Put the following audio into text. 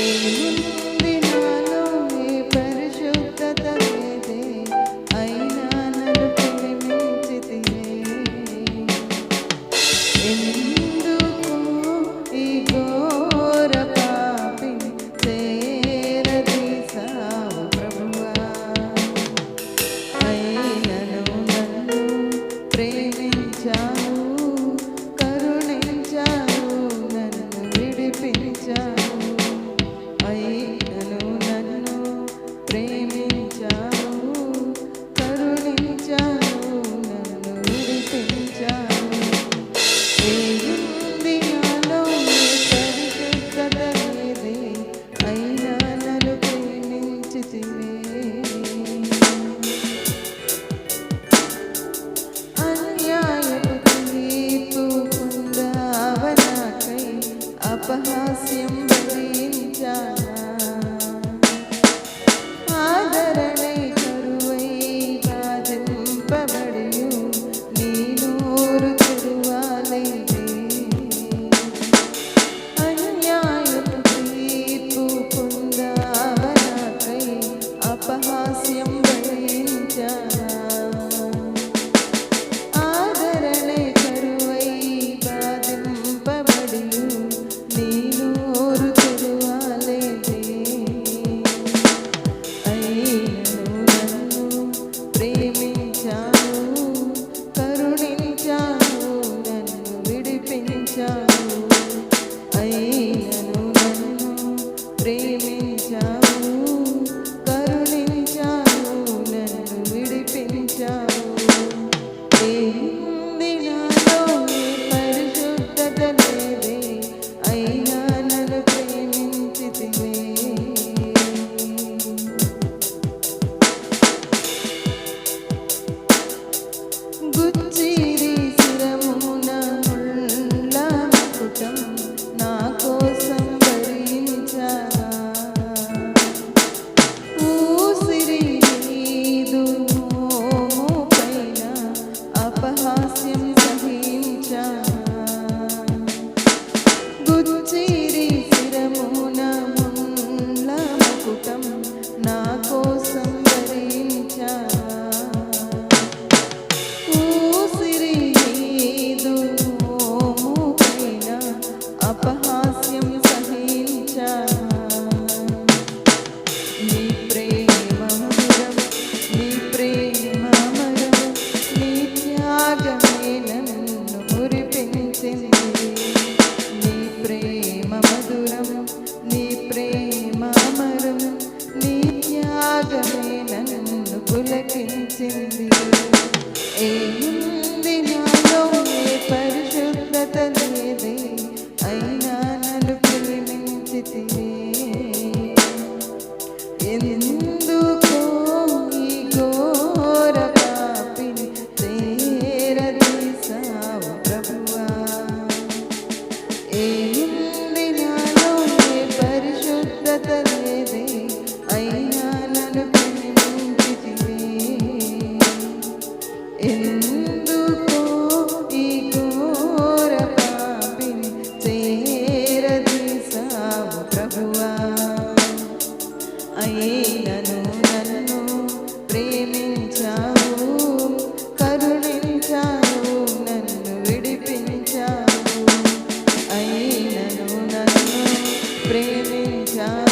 ఏముంది నాలో ఏ పరిశుద్ధత లేదే, అయినా నన్ను ప్రేమించితివే. ఎందుకు ఈ ఘోర పాపిని చేరదీసావు ప్రభువా. అయినను నన్ను ప్రేమించావు, కరుణించావు, నన్ను విడిపించావు. అయినను నన్ను ప్రేమించావు, కరుణించావు, నన్ను విడిపించావు. ఏముంది నాలో ఏ పరిశుద్ధత లేదే, అయినా నన్ను ప్రేమించితివే. అన్యాయపు తీర్పు పొందావు నాకై, అపహాస్యం భరించానా. ఆదరణై కరువై బాధింపబడియు నీ నోరు తెరువాలేదే. అన్యాయపు తీర్పు పొందావు నాకై, అపహాస్యం భరించానా. ఆదరణై కరువై బాధింపబడియు నీ నోరు తెరువాలేదే. అయినను నన్ను ప్రేమించావు, కరుణించావు, నన్ను విడిపించావు. అయినను నన్ను ప్రేమించావు, కరుణించావు, నన్ను విడిపించావు. ఏముంది నాలో ఏ పరిశుద్ధత లేదే, అయినా నన్ను ప్రేమించితివే. గుచ్చిరి శిరమున ముళ్ళ మకుటం నా కోసం భరించావా. ఊసిరి నీదు మోము పైన అపహాస్యం సహించావా. గుచ్చిరి శిరమున ముళ్ళ మకుటం నా కోసం భరించావా. ఊసిరి నీదు మోము పైన అపహాస్యం సహించావా. నీ ప్రేమ మధురం, నీ ప్రేమ అమరం, నీ త్యాగమే నన్ను మురిపించింది. నీ ప్రేమ మధురం, నీ ప్రేమ అమరం, నీ త్యాగమే నన్ను పులకించింది. ఏముంది నాలో ఏ పరిశుద్ధత లేదే, అయినా నన్ను ప్రేమించితివే. ఎందుకో ఈ ఘోర పాపిని చేరదీసావు ప్రభువా. ఏముంది నాలో ఏ పరిశుద్ధత లేదే, అయినా నన్ను ప్రేమించితివే. ఎందుకో ఈ ఘోర పాపిని చేరదీసావు ప్రభువా. అయినను నన్ను ప్రేమించావు, కరుణించావు, నన్ను విడిపించావు. అయినను నన్ను ప్రేమించావు,